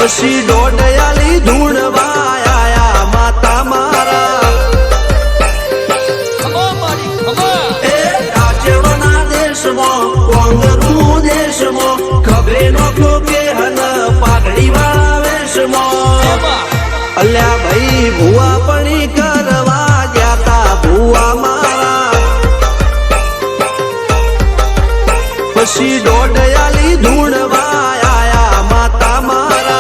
પછી દોડયાલી ધૂણવા આયા માતા મારા એ રાજ્યના દેશમાં કોંગરું દેશમાં ખબરે નોખો કે હન પાઘડી વાળા વેશમાં અલ્યા ભાઈ ભુવા પણી કરવા જાતા ભુવા મારા પછી દોડયાલી ધૂણવા આયા માતા મારા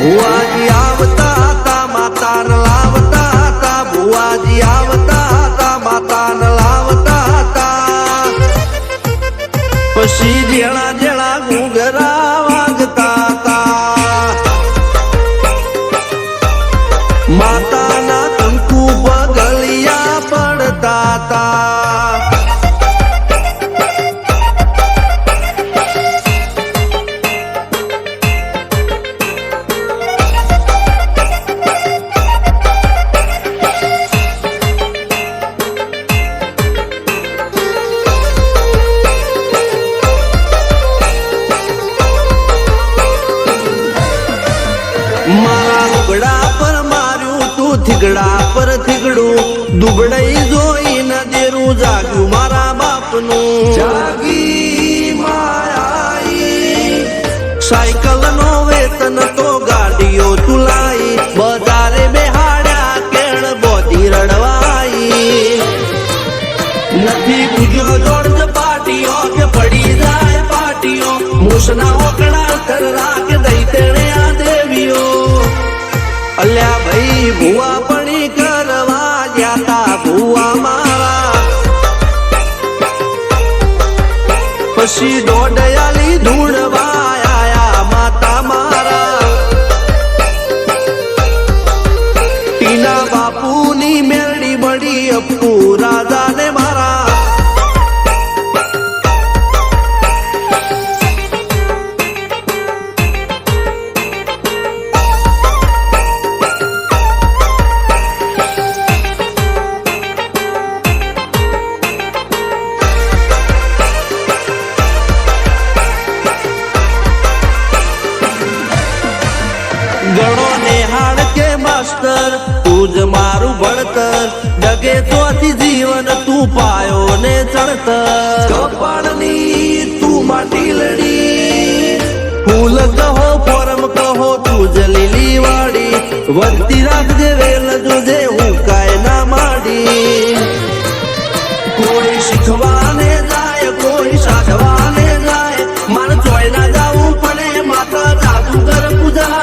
ભુવાજી આવતા હતા માતા ન લાવતા હતા ભુવાજી આવતા હતા માતા ન લાવતા હતા પછી જેણા જેણા ઘૂંઘરા વાગતા હતા માતાના કંકુ પગલિયા પડતા હતા મારા લુગડા પર માર્યું તું થીગડા પર થીગડું દુબળઈ જોઈને દેરું જાગ્યું મારા બાપનું જાગી માયાઈ સાયકલ નો વેતન તો ગાડીઓ તુલાઈ બજારે બેહાડ્યા કેણ બોધી રડવાઈ નથી પૂજ્યો જોડ પાટીઓ કે પડી જાય પાટીઓ મૂસના ઓકડા કર રાખ દઈ તેણે આ દેવીઓ અલ્યા ભાઈ ભુવા પણી કરવા જાતા ભુવા મારા પછી દોડયાલી ધૂણવા આયા માતા મારા ટીના બાપુની મેરડી બળી અપ્પુ રાજાને મારા ગણો નિહાળ કે માસ્ટર તું જ મારું ભણતર ડગે તોથી જીવન તું પાયો ને ચણતર કપાળની તું માટી લડી ફૂલ કહો ફોરમ કહો તું જ લીલી વાડી વધતી રાખજે વેલ જોજે હું કાય ના માડી કોઈ શીખવાને જાય કોઈ સાધવાને જાય મારે ચોય ના જાવું પડે માતા જાદુગર પૂજા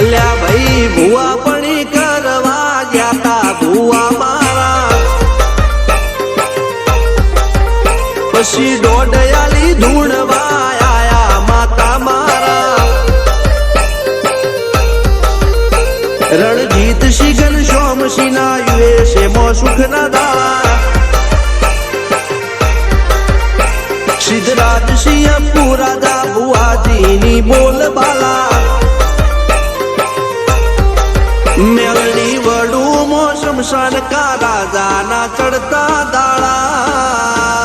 અલ્યા ભાઈ ભુવા પણી કરવા જાતા ભુવા મારા પછી દોડયાલી ધૂણવા આયા માતા મારા રણજીત શિગન સોમસિંહ ના યુએસે મો સુખ ના દાળા સિદ્ધરાજ સિંહ પુરાદા ભુવાજીની બોલ બાલા મેલડી વડું મોસમ શાન કા રાજાના ચડતા દાળા